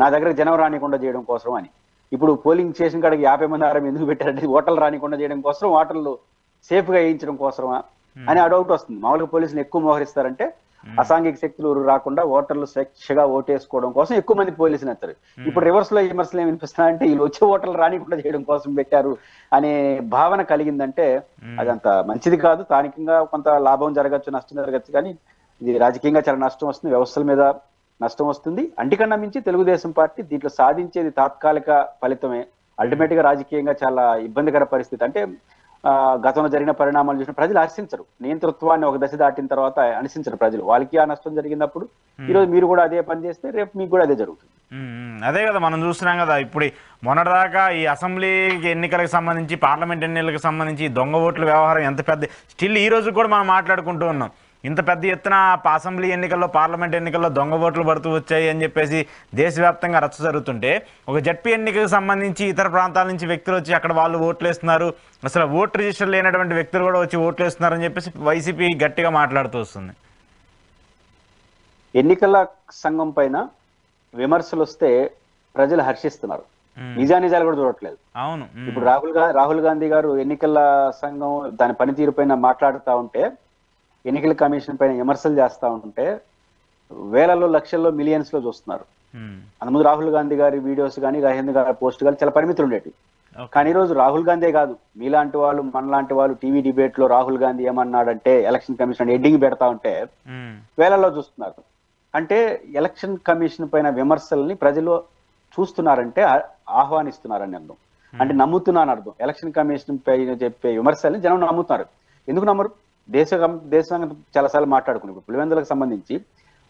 నా దగ్గర జనం రానికుండా చేయడం కోసం అని. ఇప్పుడు పోలింగ్ స్టేషన్ కాడికి 50 మంది ఎందుకు పెట్టారంటే ఓటర్లు రానికుండా చేయడం కోసం, ఓటర్లు సేఫ్ గా వేయించడం కోసమా అని ఆ డౌట్ వస్తుంది. మామూలుగా పోలీసులు ఎక్కువ మోహరిస్తారంటే అసాంఘిక శక్తులు రాకుండా ఓటర్లు స్వేచ్ఛగా ఓటేసుకోవడం కోసం ఎక్కువ మంది పోలీసులు ఎత్తారు. ఇప్పుడు రివర్స్ లో విమర్శలు ఏమి వినిపిస్తున్నాయంటే వీళ్ళు వచ్చే ఓటర్లు రానికుండా చేయడం కోసం పెట్టారు అనే భావన కలిగిందంటే అదంత మంచిది కాదు. స్థానికంగా కొంత లాభం జరగచ్చు, నష్టం జరగచ్చు, కానీ ఇది రాజకీయంగా చాలా నష్టం వస్తుంది, వ్యవస్థల మీద నష్టం వస్తుంది. అంటికన్నా మించి తెలుగుదేశం పార్టీ దీంట్లో సాధించేది తాత్కాలిక ఫలితమే, అల్టిమేట్ గా రాజకీయంగా చాలా ఇబ్బందికర పరిస్థితి. అంటే గతంలో జరిగిన పరిణామాలు చూసిన ప్రజలు హర్షించరు, నియంతృత్వాన్ని ఒక దశ దాటిన తర్వాత హర్షించరు ప్రజలు. వాళ్ళకి ఆ నష్టం జరిగినప్పుడు ఈరోజు మీరు కూడా అదే పని చేస్తే రేపు మీకు కూడా అదే జరుగుతుంది. అదే కదా మనం చూస్తున్నాం కదా. ఇప్పుడు మొన్నటిదాకా ఈ అసెంబ్లీ ఎన్నికలకు సంబంధించి, పార్లమెంట్ ఎన్నికలకు సంబంధించి దొంగ ఓట్ల వ్యవహారం ఎంత పెద్ద, స్టిల్ ఈ రోజు కూడా మనం మాట్లాడుకుంటూ ఉన్నాం. ఇంత పెద్ద ఎత్తున అసెంబ్లీ ఎన్నికల్లో పార్లమెంట్ ఎన్నికల్లో దొంగ ఓట్లు పడుతూ వచ్చాయి అని చెప్పేసి దేశవ్యాప్తంగా రచ్చ జరుగుతుంటే ఒక జడ్పీ ఎన్నికకు సంబంధించి ఇతర ప్రాంతాల నుంచి వ్యక్తులు వచ్చి అక్కడ వాళ్ళు ఓట్లు వేస్తున్నారు, అసలు ఓట్ రిజిస్టర్ లేనటువంటి వ్యక్తులు కూడా వచ్చి ఓట్లు వేస్తున్నారని చెప్పేసి వైసీపీ గట్టిగా మాట్లాడుతూ వస్తుంది. ఎన్నికల సంఘం పైన విమర్శలు వస్తే ప్రజలు హర్షిస్తున్నారు, నిజానిజాలు కూడా చూడట్లేదు. అవును. ఇప్పుడు రాహుల్ గాంధీ గారు ఎన్నికల సంఘం దాని పనితీరు పైన మాట్లాడుతూ ఉంటే, ఎన్నికల కమిషన్ పైన విమర్శలు చేస్తూ ఉంటే వేలలో లక్షల్లో మిలియన్స్ లో చూస్తున్నారు. అంతకుముందు రాహుల్ గాంధీ గారి వీడియోస్ కానీ రాజేంద్ర గారి పోస్ట్ కానీ చాలా పరిమితులు ఉండేవి. కానీ ఈ రోజు రాహుల్ గాంధీ కాదు, మీలాంటి వాళ్ళు మనలాంటి వాళ్ళు టీవీ డిబేట్ లో రాహుల్ గాంధీ ఏమన్నాడంటే ఎలక్షన్ కమిషన్ హెడ్డింగ్ పెడతా ఉంటే వేలల్లో చూస్తున్నారు. అంటే ఎలక్షన్ కమిషన్ పైన విమర్శల్ని ప్రజలు చూస్తున్నారంటే ఆహ్వానిస్తున్నారని అర్థం, అంటే నమ్ముతున్నాను అర్థం. ఎలక్షన్ కమిషన్ పైన చెప్పే విమర్శల్ని జనం నమ్ముతున్నారు. ఎందుకు నమ్మరు? దేశంగా చాలాసార్లు మాట్లాడుకున్నాం. పులివెందులకు సంబంధించి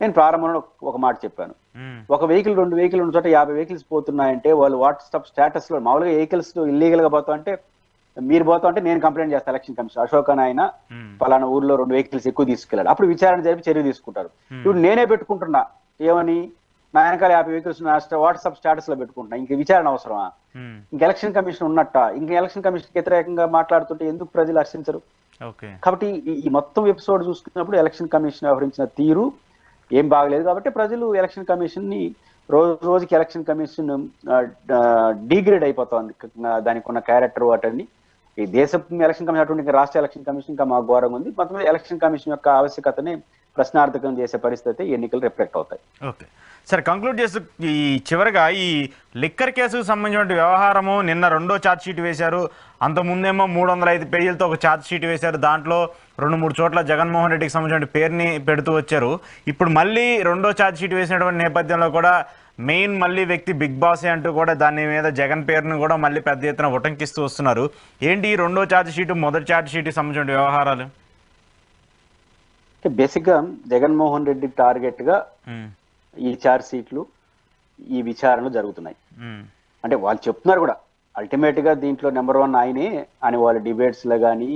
నేను ప్రారంభంలో ఒక మాట చెప్పాను, ఒక వెహికల్ 2 వెహికల్ ఉన్న చోట 50 వెహికల్స్ పోతున్నాయంటే వాళ్ళు వాట్సాప్ స్టేటస్ లో మామూలుగా వెహికల్స్ ఇల్లీగల్ గా పోతా అంటే మీరు పోతా అంటే నేను కంప్లైంట్ చేస్తాను ఎలక్షన్ కమిషన్, అశోక్ అని ఆయన పలానా ఊర్లో 2 వెహికల్స్ ఎక్కువ తీసుకెళ్ళాడు, అప్పుడు విచారణ జరిపి చర్య తీసుకుంటారు. ఇప్పుడు నేనే పెట్టుకుంటున్నా ఏమని, నా వెనకాల 50 వెహికల్స్ వాట్సాప్ స్టేటస్ లో పెట్టుకుంటున్నా, ఇంక విచారణ అవసరమా? ఇంక ఎలక్షన్ కమిషన్ ఉన్నట్ట? ఇంక ఎలక్షన్ కమిషన్ వ్యతిరేకంగా మాట్లాడుతుంటే ఎందుకు ప్రజలు హర్షించరు? కాబట్టి ఈ మొత్తం ఎపిసోడ్ చూసుకున్నప్పుడు ఎలక్షన్ కమిషన్ వ్యవహరించిన తీరు ఏం బాగలేదు. కాబట్టి ప్రజలు ఎలక్షన్ కమిషన్ ని రోజుకి ఎలక్షన్ కమిషన్ డిగ్రేడ్ అయిపోతుంది, దానికి ఉన్న క్యారెక్టర్ వాటన్ని. ఈ దేశ ఎలక్షన్ కమిషన్ అటువంటి రాష్ట్ర ఎలక్షన్ కమిషన్ ఇంకా మాకు ఘోరంగా ఉంది. మొత్తం ఎలక్షన్ కమిషన్ యొక్క ఆవశ్యకతని ప్రశ్నార్థకం చేసే పరిస్థితి ఎన్నికలు రిఫ్లెక్ట్ అవుతాయి. ఓకే సరే, కంక్లూడ్ చేస్తూ ఈ చివరిగా ఈ లిక్కర్ కేసుకు సంబంధించిన వ్యవహారము నిన్న 2వ ఛార్జ్ షీట్ వేశారు. అంతకుముందేమో 305 పేజీలతో ఒక ఛార్జ్ షీట్ వేశారు. దాంట్లో 2-3 చోట్ల జగన్మోహన్ రెడ్డికి సంబంధించిన పేరుని పెడుతూ వచ్చారు. ఇప్పుడు మళ్ళీ 2వ ఛార్జ్ షీట్ వేసినటువంటి నేపథ్యంలో కూడా మెయిన్ మళ్ళీ వ్యక్తి బిగ్ బాసే అంటూ కూడా దాని మీద జగన్ పేరును కూడా మళ్ళీ పెద్ద ఎత్తున ఉటంకిస్తూ వస్తున్నారు. ఏంటి 2వ ఛార్జ్ షీటు మొదటి ఛార్జ్ షీట్కి సంబంధించిన వ్యవహారాలు? బేసిక్ గా జగన్మోహన్ రెడ్డి టార్గెట్ గా ఈ ఛార్జ్ షీట్లు ఈ విచారణలు జరుగుతున్నాయి. అంటే వాళ్ళు చెప్తున్నారు కూడా అల్టిమేట్ గా దీంట్లో నెంబర్ 1 ఆయనే అని వాళ్ళు డిబేట్స్ లో కానీ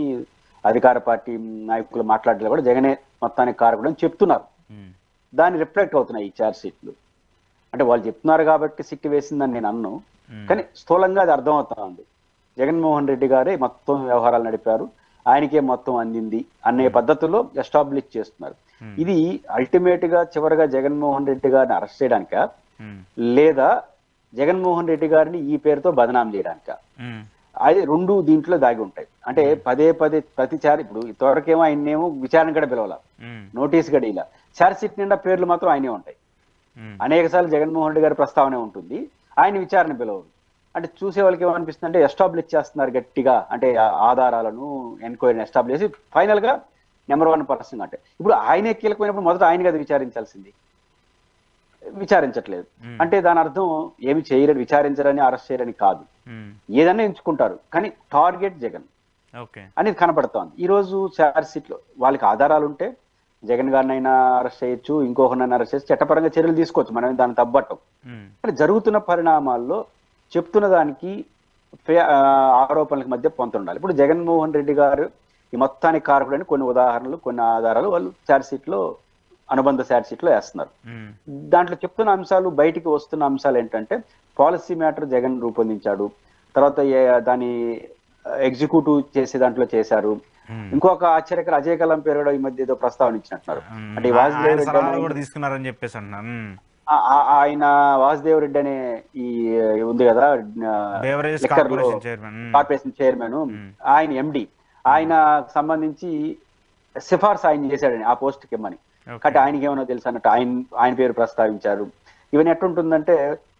అధికార పార్టీ నాయకులు మాట్లాడలే కూడా జగనే మొత్తానికి కారకుడు అని చెప్తున్నారు. దాన్ని రిఫ్లెక్ట్ అవుతున్నాయి ఈ ఛార్జ్ షీట్లు. అంటే వాళ్ళు చెప్తున్నారు కాబట్టి సిట్టి వేసిందని నేను అన్ను, కానీ స్థూలంగా అది అర్థం అవుతా ఉంది. జగన్మోహన్ రెడ్డి గారే మొత్తం వ్యవహారాలు నడిపారు, ఆయనకే మొత్తం అందింది అనే పద్ధతిలో ఎస్టాబ్లిష్ చేస్తున్నారు. ఇది అల్టిమేట్ గా చివరిగా జగన్మోహన్ రెడ్డి గారిని అరెస్ట్ చేయడానిక లేదా జగన్మోహన్ రెడ్డి గారిని ఈ పేరుతో బదనాం చేయడానిక, అది 2 దీంట్లో దాగి ఉంటాయి. అంటే పదే ప్రతిసారి ఇప్పుడు త్వరకేమో ఆయన్నేమో విచారణ కూడా పిలవాల, నోటీస్ కూడా ఇలా, ఛార్జ్ షీట్ నిండా పేర్లు మాత్రం ఆయనే ఉంటాయి. అనేక సార్లు జగన్మోహన్ రెడ్డి గారి ప్రస్తావనే ఉంటుంది, ఆయన విచారణ పిలవరు. అంటే చూసే వాళ్ళకి ఏమనిపిస్తుంది అంటే ఎస్టాబ్లిష్ చేస్తున్నారు గట్టిగా, అంటే ఆధారాలను ఎన్క్వైరీని ఎస్టాబ్లిష్ చేసి ఫైనల్ గా నెంబర్ 1 పర్సన్. అంటే ఇప్పుడు ఆయనే కీలకమైనప్పుడు మొదట ఆయన కదా విచారించాల్సింది, విచారించట్లేదు. అంటే దాని అర్థం ఏమి చేయరని, విచారించరని, అరెస్ట్ చేయరని కాదు, ఏదన్నా ఎంచుకుంటారు, కానీ టార్గెట్ జగన్ అనేది కనపడుతోంది. ఈ రోజు ఛార్జ్ షీట్ లో వాళ్ళకి ఆధారాలు ఉంటే జగన్ గారినైనా అరెస్ట్ చేయొచ్చు, ఇంకొకరినైనా అరెస్ట్ చేసి చట్టపరంగా చర్యలు తీసుకోవచ్చు, మనం దాన్ని తప్పట్టం. కానీ జరుగుతున్న పరిణామాల్లో చెప్తున్న దానికి ఆరోపణలకు మధ్య పొంత ఉండాలి. ఇప్పుడు జగన్మోహన్ రెడ్డి గారు ఈ మొత్తానికి కారకుడని కొన్ని ఉదాహరణలు, కొన్ని ఆధారాలు వాళ్ళు ఛార్జ్ షీట్ లో, అనుబంధ ఛార్జ్ షీట్ లో వేస్తున్నారు. దాంట్లో చెప్తున్న అంశాలు, బయటికి వస్తున్న అంశాలు ఏంటంటే పాలసీ మ్యాటర్ జగన్ రూపొందించాడు, తర్వాత దాని ఎగ్జిక్యూటివ్ చేసే దాంట్లో చేశారు. ఇంకొక ఆశ్చర్యకర అజయ్ కలాం పేరు కూడా ఈ మధ్య ఏదో ప్రస్తావనిచ్చినట్టున్నారు. అంటే వాసుదేవ్ రెడ్డి తీసుకున్నారని చెప్పేసి అంటున్నారు. ఆయన వాసుదేవ్ రెడ్డి అనే ఈ ఉంది కదా కార్పొరేషన్ చైర్మన్, ఆయన ఎండి, ఆయన సంబంధించి సిఫార్సు ఆయన చేశాడని ఆ పోస్ట్ కి ఇమ్మని. కాబట్టి ఆయనకి ఏమన్నా తెలుసు అన్నట్టు ఆయన పేరు ప్రస్తావించారు. ఇవన్నీ ఎట్లుంటుందంటే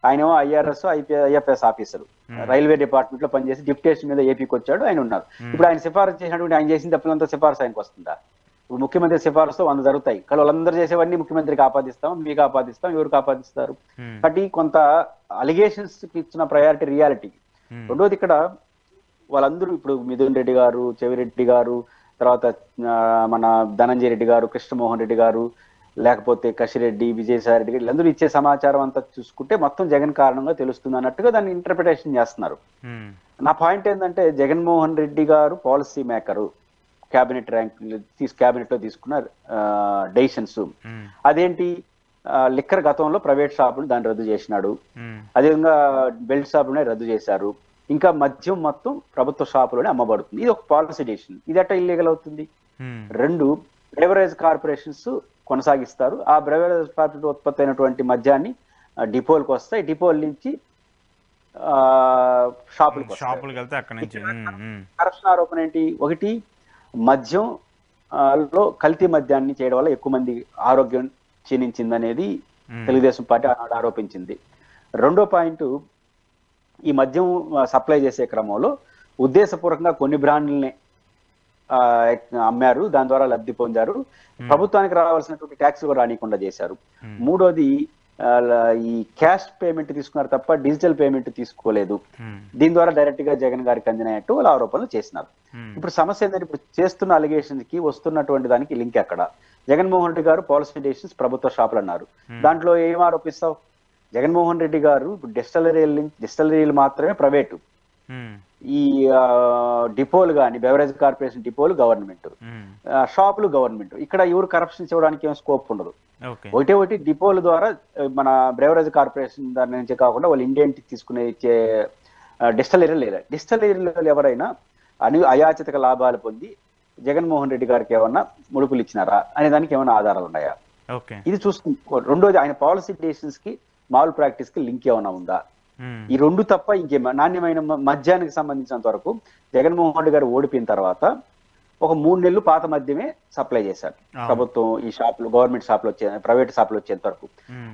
ఆయనేమో IRS IFS officer, railway department లో పనిచేసి డిప్యుటేషన్ మీద ఏపీకి వచ్చాడు, ఆయన ఉన్నారు. ఇప్పుడు ఆయన సిఫారసు చేసినటువంటి, ఆయన చేసిన తప్పులంతా సిఫారసు ఆయనకు వస్తుందా? ఇప్పుడు ముఖ్యమంత్రి సిఫారసు 100 జరుగుతాయి, కానీ వాళ్ళందరూ చేసేవన్నీ ముఖ్యమంత్రికి ఆపాదిస్తాం, మీకు ఆపాదిస్తాం, ఎవరికి ఆపాదిస్తారు? కాబట్టి కొంత అలిగేషన్స్ ఇచ్చిన ప్రయారిటీ రియాలిటీ. రెండోది ఇక్కడ వాళ్ళందరూ ఇప్పుడు మిథున్ రెడ్డి గారు, చెవిరెడ్డి గారు, తర్వాత మన ధనంజయ రెడ్డి గారు, కృష్ణమోహన్ రెడ్డి గారు, లేకపోతే కశిరెడ్డి, విజయసాయి రెడ్డి గారు, వీళ్ళందరూ ఇచ్చే సమాచారం అంతా చూసుకుంటే మొత్తం జగన్ కారణంగా తెలుస్తుంది అన్నట్టుగా దాన్ని ఇంటర్ప్రిటేషన్ చేస్తున్నారు. నా పాయింట్ ఏంటంటే జగన్మోహన్ రెడ్డి గారు పాలసీ మేకరు, క్యాబినెట్ క్యాబినెట్ లో తీసుకున్న డెసిషన్స్. అదేంటి, లిక్కర్ గతంలో ప్రైవేట్ షాపులు దాన్ని రద్దు చేసినాడు, అదేవిధంగా బెల్ట్ షాపులనే రద్దు చేశారు, ఇంకా మద్యం మొత్తం ప్రభుత్వ షాపులోనే అమ్మబడుతుంది. ఇది ఒక పాలసీ డెసిషన్. ఇది ఎట్లా ఇల్లీగల్ అవుతుంది? రెండు, బ్రెవరేజ్ కార్పొరేషన్స్ కొనసాగిస్తారు. ఆ బ్రెవరేజ్ కార్పొరేషన్ ఉత్పత్తి అయినటువంటి మద్యాన్ని డిపోలకు వస్తాయి, డిపోల నుంచి షాపులకు వెళ్తే అక్కడ నుంచి. కరప్షన్ ఆరోపణ ఏంటి? ఒకటి, మద్యం లో కల్తీ మద్యాన్ని చేయడం వల్ల ఎక్కువ మంది ఆరోగ్యం క్షీణించిందనేది తెలుగుదేశం పార్టీ ఆనాడు ఆరోపించింది. రెండో పాయింట్, ఈ మద్యం సప్లై చేసే క్రమంలో ఉద్దేశపూర్వకంగా కొన్ని బ్రాండ్లని అమ్మారు, దాని ద్వారా లబ్ధి పొందారు, ప్రభుత్వానికి రావాల్సినటువంటి ట్యాక్స్ కూడా రానికుండా చేశారు. మూడోది, ఈ క్యాష్ పేమెంట్ తీసుకున్నారు తప్ప డిజిటల్ పేమెంట్ తీసుకోలేదు, దీని ద్వారా డైరెక్ట్ గా జగన్ గారికి అందినట్టు వాళ్ళు ఆరోపణలు చేసినారు. ఇప్పుడు సమస్య ఏంటంటే, ఇప్పుడు చేస్తున్న అలిగేషన్స్ కి వస్తున్నటువంటి దానికి లింక్ ఎక్కడ? జగన్మోహన్ రెడ్డి గారు పాలసీ డెసిషన్స్ ప్రభుత్వ షాపులు అన్నారు, దాంట్లో ఏం ఆరోపిస్తావు? జగన్మోహన్ రెడ్డి గారు డిస్టిలరీలు మాత్రమే ప్రైవేటు, ఈ డిపోలు కానీ బెవరేజ్ కార్పొరేషన్ డిపోలు గవర్నమెంట్, షాపులు గవర్నమెంట్. ఇక్కడ ఎవరు కరప్షన్ చేయడానికి ఏం స్కోప్ ఉండదు. ఒకటి డిపోల ద్వారా మన బ్రెవరేజ్ కార్పొరేషన్ దాని నుంచి కాకుండా వాళ్ళు ఇండియన్ తీసుకునే ఇచ్చే డిస్టిలరీలు ఎవరైనా అయాచిత లాభాలు పొంది జగన్మోహన్ రెడ్డి గారికి ఏమన్నా ముడుపులు ఇచ్చినారా అనే దానికి ఏమైనా ఆధారాలు ఉన్నాయా? ఇది చూసుకుంటూ, రెండోది ఆయన పాలసీ డెసిషన్స్ కి మాల్ ప్రాక్టీస్ కి లింక్ ఏమైనా ఉందా? ఈ రెండు తప్ప ఇంకేం నాణ్యమైన మద్యానికి సంబంధించినంత వరకు జగన్మోహన్ రెడ్డి గారు ఓడిపోయిన తర్వాత ఒక 3 నెలలు పాత మద్యమే సప్లై చేశారు ప్రభుత్వం. ఈ షాపులు గవర్నమెంట్ షాపులు వచ్చే ప్రైవేట్ షాపులు వచ్చేంత వరకు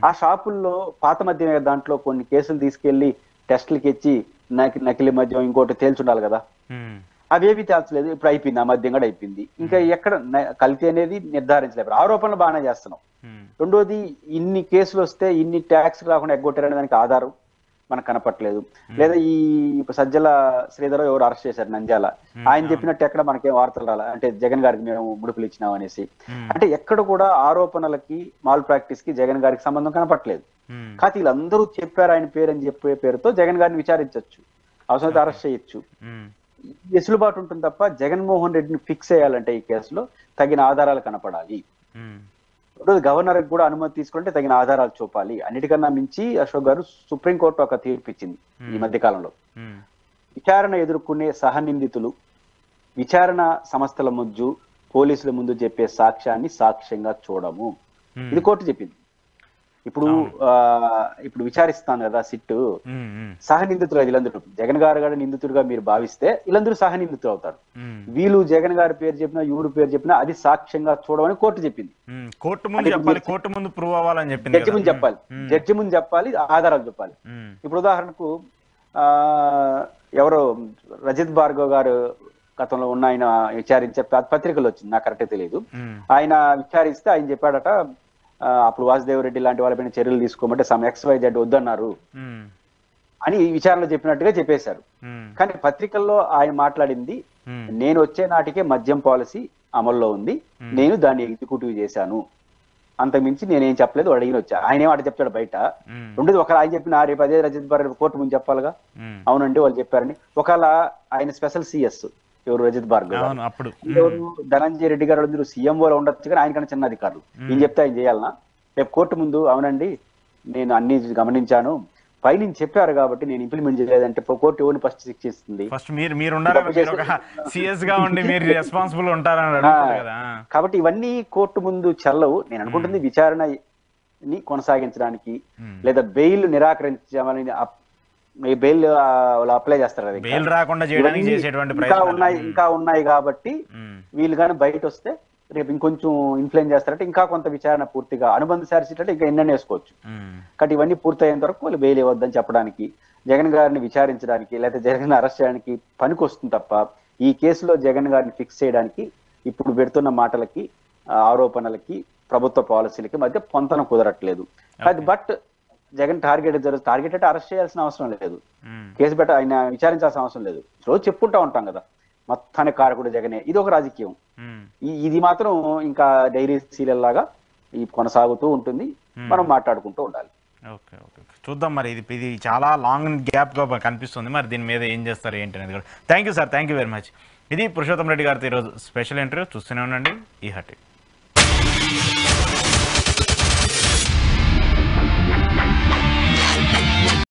ఆ షాపుల్లో పాత మద్యమే, దాంట్లో కొన్ని కేసులు తీసుకెళ్లి టెస్టులకి ఇచ్చి నకిలీ మద్యం ఇంకోటి తేల్చుండాలి కదా, అవేవి తేల్చలేదు. ఇప్పుడు అయిపోయింది, ఆ మద్యం కూడా అయిపోయింది. ఇంకా ఎక్కడ కల్తీ అనేది నిర్ధారించలేదు. ఆరోపణలు బాగానే చేస్తున్నాం. రెండోది, ఇన్ని కేసులు వస్తే ఇన్ని ట్యాక్స్ రాకుండా ఎగ్గొట్టారనే దానికి ఆధారం మనకు కనపట్లేదు. లేదా ఈ సజ్జల శ్రీధర్ ఎవరు అరెస్ట్ చేశారు నంద్యాల, ఆయన చెప్పినట్టు ఎక్కడ మనకేం వార్తలు రాలా, అంటే జగన్ గారికి మేము ముడుపులు ఇచ్చినాం అనేసి. అంటే ఎక్కడ కూడా ఆరోపణలకి మాల్ ప్రాక్టీస్ కి జగన్ గారికి సంబంధం కనపట్లేదు. కాకపోతే వీళ్ళందరూ చెప్పారు ఆయన పేరు అని చెప్పే పేరుతో జగన్ గారిని విచారించవచ్చు, అవసరమైతే అరెస్ట్ చేయొచ్చు, వెసులుబాటు ఉంటుంది తప్ప జగన్మోహన్ రెడ్డిని ఫిక్స్ చేయాలంటే ఈ కేసులో తగిన ఆధారాలు కనపడాలి. గవర్నర్ కూడా అనుమతి తీసుకుంటే తగిన ఆధారాలు చూపాలి. అన్నిటికన్నా మించి అశోక్ గారు సుప్రీంకోర్టు ఒక తీర్పు ఇచ్చింది ఈ మధ్య కాలంలో. విచారణ ఎదుర్కొనే సహనిందితులు విచారణ సంస్థల ముందు పోలీసుల ముందు చెప్పే సాక్ష్యాన్ని సాక్ష్యంగా చూడము, ఇది కోర్టు చెప్పింది. ఇప్పుడు విచారిస్తాను కదా సిట్టు, సహనిందితులు వీళ్ళందరూ. జగన్ గారు నిందితుడిగా మీరు భావిస్తే వీళ్ళందరూ సహనిందితులు అవుతారు. వీళ్ళు జగన్ గారి పేరు చెప్పినా ఎవరు పేరు చెప్పినా అది సాక్ష్యంగా చూడమని కోర్టు చెప్పింది. కోర్టు ముందు ప్రూవ్ అవ్వాలని చెప్పింది. జడ్జి ముందు చెప్పాలి, ఆధారాలు చెప్పాలి. ఇప్పుడు ఉదాహరణకు ఎవరో రజిత్ భార్గవ్ గారు గతంలో ఉన్న ఆయన విచారించే పత్రికలు వచ్చింది, నాకు కరెక్టే తెలియదు. ఆయన విచారిస్తే ఆయన చెప్పాడట, అప్పుడు వాసుదేవ్ రెడ్డి లాంటి వాళ్ళపైన చర్యలు తీసుకోమంటే సమ్ XYZ వద్దన్నారు అని విచారణలో చెప్పినట్టుగా చెప్పేశారు. కానీ పత్రికల్లో ఆయన మాట్లాడింది, నేను వచ్చే నాటికే మద్యం పాలసీ అమల్లో ఉంది, నేను దాన్ని ఎగ్జిక్యూటివ్ చేశాను, అంతకుమించి నేనేం చెప్పలేదు, అడిగిన వచ్చా. ఆయన ఏమాట చెప్తాడు బయట. రెండోది, ఒకవేళ ఆయన చెప్పిన రేపు అదే రజిత్ భార్గవ్ కోర్టు ముందు చెప్పాలిగా, అవునండి వాళ్ళు చెప్పారని. ఒకవేళ ఆయన స్పెషల్ CS ఎవరు రజిత్ భార్గవ్, ఎవరు ధనంజయ రెడ్డి గారు అందరూ సీఎంఓలో ఉండొచ్చు, కానీ ఆయన కన్నా చిన్న అధికారులు, ఏం చెప్తే ఆయన చేయాలనా? రేపు కోర్టు ముందు అవునండి నేను అన్ని గమనించాను, పైన చెప్పారు కాబట్టి నేను ఇంప్లిమెంట్ చేయలేదంటే కోర్టు ఎవరిని ఫస్ట్ శిక్షిస్తుంది? కాబట్టి ఇవన్నీ కోర్టు ముందు చెల్లవు. నేను అనుకుంటుంది విచారణని కొనసాగించడానికి లేదా బెయిల్ నిరాకరించామని బెయిల్ అప్లై చేస్తారు, ఇంకా ఉన్నాయి కాబట్టి వీళ్ళు కానీ బయట వస్తే రేపు ఇంకొంచెం ఇన్ఫ్లుయెన్స్ చేస్తారంటే ఇంకా కొంత విచారణ పూర్తిగా అనుబంధ సార్సిట్ అంటే ఇంకా ఎన్నెన్న వేసుకోవచ్చు. కాబట్టి ఇవన్నీ పూర్తయ్యేంత వరకు వాళ్ళు బెయిల్ ఇవ్వద్దని చెప్పడానికి, జగన్ గారిని విచారించడానికి లేదా జగన్ అరెస్ట్ చేయడానికి పనికి వస్తుంది తప్ప ఈ కేసులో జగన్ గారిని ఫిక్స్ చేయడానికి ఇప్పుడు పెడుతున్న మాటలకి ఆరోపణలకి ప్రభుత్వ పాలసీలకి మధ్య పొంతన కుదరట్లేదు. అది బట్ జగన్ టార్గెట్ అంటే అరెస్ట్ చేయాల్సిన అవసరం లేదు, కేసు పెట్ట ఆయన విచారించాల్సిన అవసరం లేదు. రోజు చెప్పుకుంటా ఉంటాం కదా మొత్తానికి కారకుడు జగనే, ఇది ఒక రాజకీయం. ఇది మాత్రం ఇంకా డైరీ సీరియల్ లాగా కొనసాగుతూ ఉంటుంది, మనం మాట్లాడుకుంటూ ఉండాలి. ఓకే ఓకే చూద్దాం మరి. ఇది చాలా లాంగ్ గ్యాప్ గా కనిపిస్తుంది, మరి దీని మీద ఏం చేస్తారు ఏంటి అనేది కూడా. Thank you sir, thank you very much. ఇది పురుషోత్తం రెడ్డి గారితో ఈరోజు స్పెషల్ ఇంటర్వ్యూ. చూస్తూనే ఉండండి ఈ హటి.